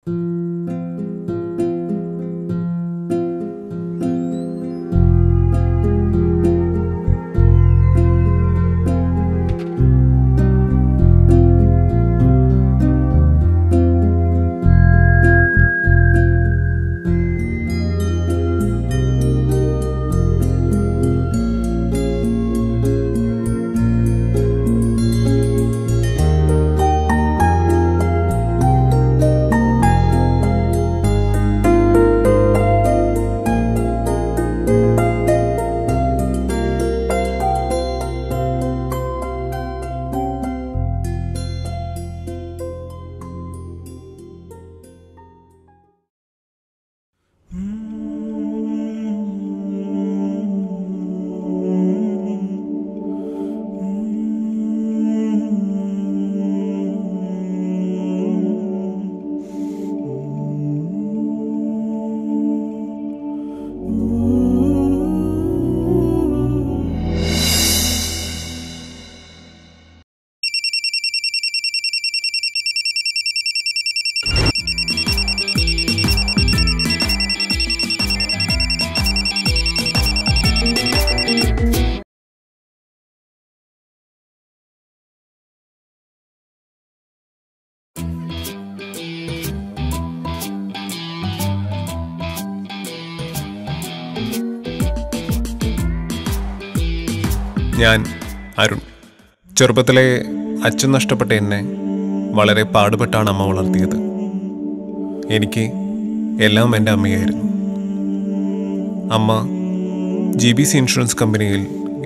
ഞാൻ അരുൺ. ചെറുപ്പത്തിലെ അച്ഛൻ നഷ്ടപ്പെട്ട എന്നെ വളരെ പാടുപെട്ടാണ് അമ്മ വളർത്തിയത്. എനിക്ക് എല്ലാം എൻ്റെ അമ്മയായിരുന്നു. അമ്മ GBC ഇൻഷുറൻസ് കമ്പനിയിൽ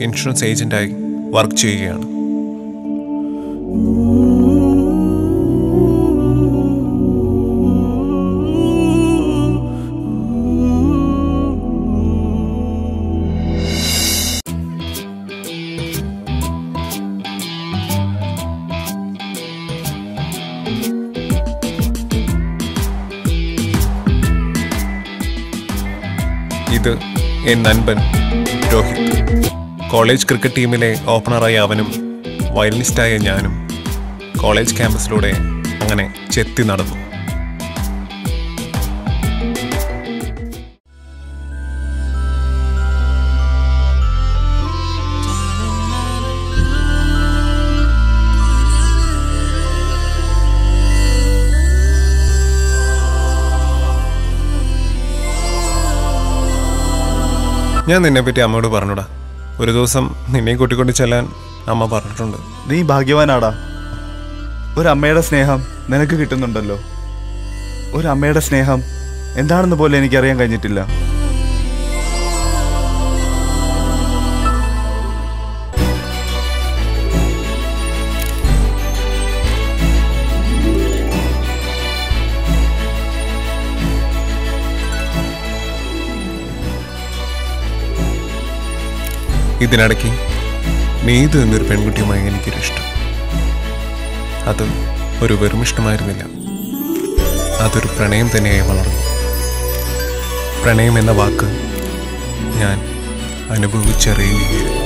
ഇൻഷുറൻസ് ഏജൻ്റായി വർക്ക് ചെയ്യുകയാണ്. ഇത് N Nanban Rohit. College cricket ടീമിലെ ഓപ്പണറായ അവനും വയലിനിസ്റ്റായ ഞാനും കോളേജ് ക്യാമ്പസിലൂടെ അങ്ങനെ ചെത്തി നടന്നു. ഞാൻ നിന്നെപ്പറ്റി അമ്മയോട് പറഞ്ഞൂടാ. ഒരു ദിവസം നിന്നെ കൂട്ടിക്കൊണ്ട് ചെല്ലാൻ അമ്മ പറഞ്ഞിട്ടുണ്ട്. നീ ഭാഗ്യവാനാടാ. ഒരമ്മയുടെ സ്നേഹം നിനക്ക് കിട്ടുന്നുണ്ടല്ലോ. ഒരമ്മയുടെ സ്നേഹം എന്താണെന്ന് പോലെ എനിക്കറിയാൻ കഴിഞ്ഞിട്ടില്ല. ഇതിനിടയ്ക്ക് നീതു എന്നൊരു പെൺകുട്ടിയുമായി എനിക്കൊരിഷ്ടം. അത് ഒരു വെറും ഇഷ്ടമായിരുന്നില്ല, അതൊരു പ്രണയം തന്നെയായി വളർന്നു. പ്രണയം എന്ന വാക്ക് ഞാൻ അനുഭവിച്ചറിയുകയായിരുന്നു.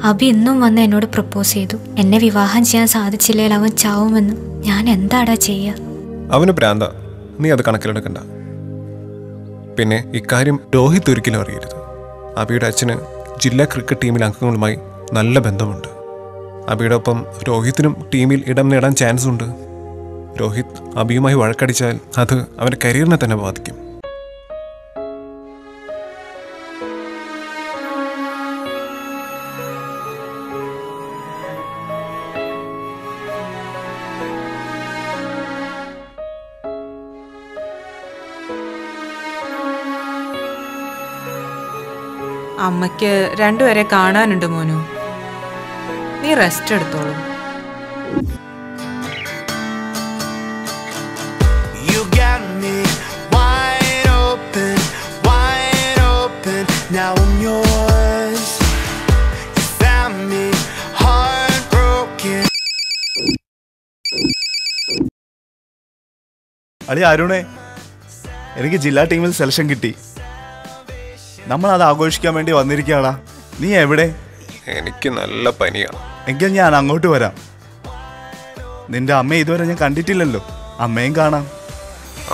അബി ഇന്നും വന്ന് എന്നോട് പ്രപ്പോസ് ചെയ്തു. എന്നെ വിവാഹം ചെയ്യാൻ സാധിച്ചില്ലെങ്കിൽ അവൻ ചാവുമെന്ന്. ഞാൻ എന്താടാ ചെയ്യുക? അവന് ഭ്രാന്ത, നീ അത് കണക്കിലെടുക്കണ്ട. പിന്നെ ഇക്കാര്യം രോഹിത് ഒരിക്കലും അറിയരുത്. അബിയുടെ അച്ഛന് ജില്ലാ ക്രിക്കറ്റ് ടീമിലെ അംഗങ്ങളുമായി നല്ല ബന്ധമുണ്ട്. അബിയുടെ ഒപ്പം രോഹിത്തിനും ടീമിൽ ഇടം നേടാൻ ചാൻസ് ഉണ്ട്. രോഹിത് അബിയുമായി വഴക്കടിച്ചാൽ അത് അവൻ്റെ കരിയറിനെ തന്നെ ബാധിക്കും. അമ്മയ്ക്ക് രണ്ടുപേരെ കാണാനുണ്ട് മോനു. നീ റെസ്റ്റ് എടുത്തോളൂ. അളി അരുണേ, എനിക്ക് ജില്ലാ ടീമിൽ സെലക്ഷൻ കിട്ടി. നമ്മൾ അത് ആഘോഷിക്കാൻ വേണ്ടി വന്നിരിക്കുകയാടാ. നീ എവിടെ? എനിക്ക് നല്ല പനിയാണ്. എങ്കിൽ ഞാൻ അങ്ങോട്ട് വരാം. നിന്റെ അമ്മയെ ഇതുവരെ ഞാൻ കണ്ടിട്ടില്ലല്ലോ. അമ്മയും കാണാം.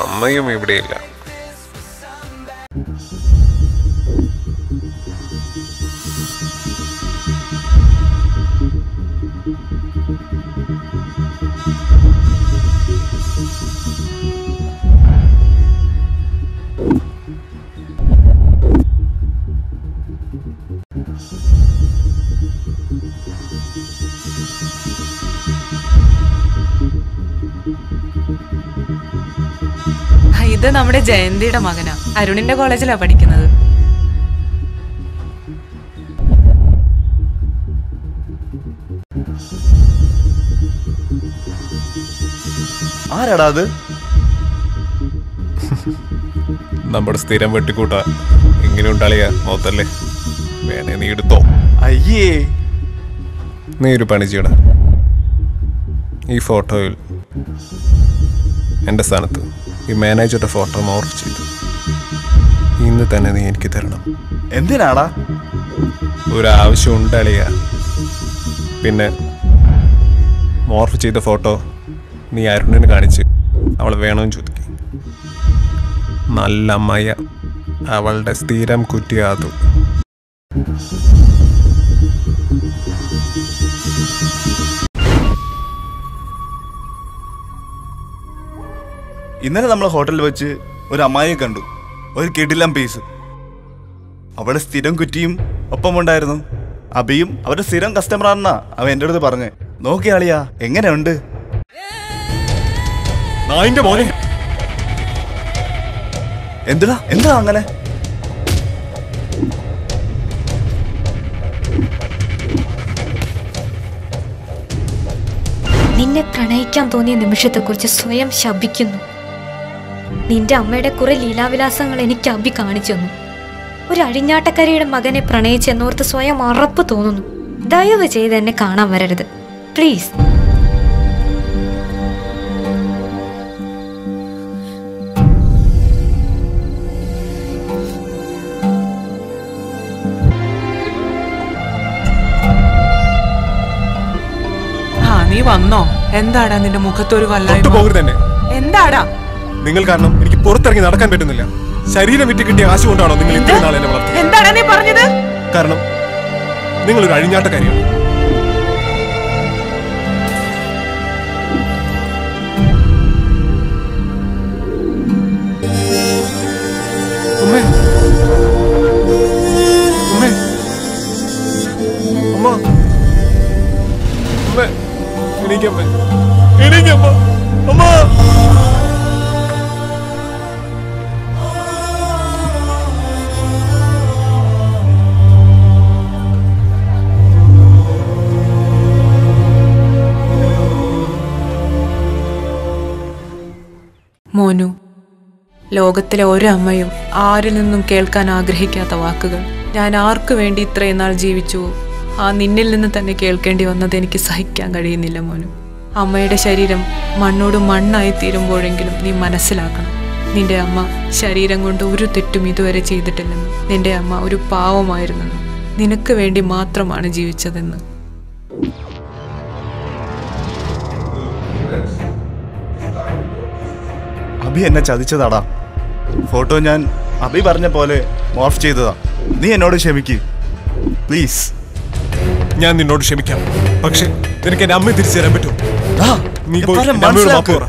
അമ്മയും ഇവിടെയില്ല. ഇത് നമ്മുടെ ജയന്തിയുടെ മകനാ. അരുണിന്റെ കോളേജിലാ പഠിക്കുന്നത്. ആരാടാ അത്? നമ്മുടെ സ്ഥിരം വെട്ടിക്കൂട്ട. ഇങ്ങനെ ഉണ്ടാളിയാ മോത്തല്ലേ, വേണേ നീ എടുത്തോ. അയ്യേ, നീ ഒരു പണി ചെയ്യടാ. ഈ ഫോട്ടോയിൽ എൻ്റെ സ്ഥാനത്ത് ഈ മാനേജറുടെ ഫോട്ടോ മോർഫ് ചെയ്തു ഇന്ന് തന്നെ നീ എനിക്ക് തരണം. എന്തിനാടാ? ഒരാവശ്യം ഉണ്ടാളിയാ. പിന്നെ മോർഫ് ചെയ്ത ഫോട്ടോ നീ അരുണിന് കാണിച്ച് അവൾ വേണമെന്ന് ചോദിക്കും. നല്ല അമ്മയ, അവളുടെ സ്ഥിരം കുറ്റിയാതു. ഇന്നലെ നമ്മൾ ഹോട്ടലിൽ വെച്ച് ഒരു അമ്മായിയെ കണ്ടു. ഒരു കിടിലം പീസ്. അവിടെ സ്ഥിരം കുറ്റിയും ഒപ്പമുണ്ടായിരുന്നു. അബിയും അവരുടെ സ്ഥിരം കസ്റ്റമറാണെന്നാ അവൻ എൻ്റെ അടുത്ത് പറഞ്ഞേ. നോക്കിയാളിയാ, എങ്ങനെയുണ്ട്? മോനെ എന്താ അങ്ങനെ? നിന്നെ പ്രണയിക്കാൻ തോന്നിയ നിമിഷത്തെക്കുറിച്ച് സ്വയം ശപിക്കുന്നു. നിന്റെ അമ്മയുടെ കുറെ ലീലാവിലാസങ്ങൾ എനിക്ക് അബി കാണിച്ചു തന്നു. ഒരു അഴിഞ്ഞാട്ടക്കരയുടെ മകനെ പ്രണയിച്ചെന്നോർത്ത് സ്വയം അറപ്പ് തോന്നുന്നു. ദയവ് ചെയ്ത് എന്നെ കാണാൻ വരരുത് പ്ലീസ്. നീ വന്നോ? എന്താടാ നിന്റെ മുഖത്തൊരു വല്ലായ്മ? തന്നെ എന്താടാ? നിങ്ങൾ കാരണം എനിക്ക് പുറത്തിറങ്ങി നടക്കാൻ പറ്റുന്നില്ല. ശരീരം വിറ്റ് കിട്ടിയ ആശ കൊണ്ടാണോ നിങ്ങൾ ഇത്രയും നാളെ എന്നെ വളർത്തിയത്? എന്താടാ നീ പറഞ്ഞത്? കാരണം നിങ്ങളൊരു അഴിഞ്ഞാട്ടക്കാരിയാണ്. മോനു, ലോകത്തിലെ ഒരമ്മയും ആരിൽ നിന്നും കേൾക്കാൻ ആഗ്രഹിക്കാത്ത വാക്കുകൾ ഞാൻ ആർക്കു വേണ്ടി ഇത്രയും നാൾ ജീവിച്ചു ആ നിന്നിൽ നിന്ന് തന്നെ കേൾക്കേണ്ടി വന്നത് എനിക്ക് സഹിക്കാൻ കഴിയുന്നില്ല മോനു. അമ്മയുടെ ശരീരം മണ്ണോട് മണ്ണായി തീരുമ്പോഴെങ്കിലും നീ മനസ്സിലാക്കണം, നിന്റെ അമ്മ ശരീരം കൊണ്ട് ഒരു തെറ്റും ഇതുവരെ ചെയ്തിട്ടില്ലെന്ന്. നിന്റെ അമ്മ ഒരു പാവമായിരുന്നെന്ന്, നിനക്ക് വേണ്ടി മാത്രമാണ് ജീവിച്ചതെന്ന്. അബി എന്നെ ചതിച്ചതാടാ. ഫോട്ടോ ഞാൻ അബി പറഞ്ഞ പോലെ മോർഫ് ചെയ്തതാ. നീ എന്നോട് ക്ഷമിക്ക് പ്ലീസ്. ഞാൻ നിന്നോട് ക്ഷമിക്കാം, പക്ഷെ നിനക്ക് എന്റെ അമ്മയെ തിരിച്ചു തരാൻ പറ്റും. നീ പോയി മനസ്സിലാക്കുക.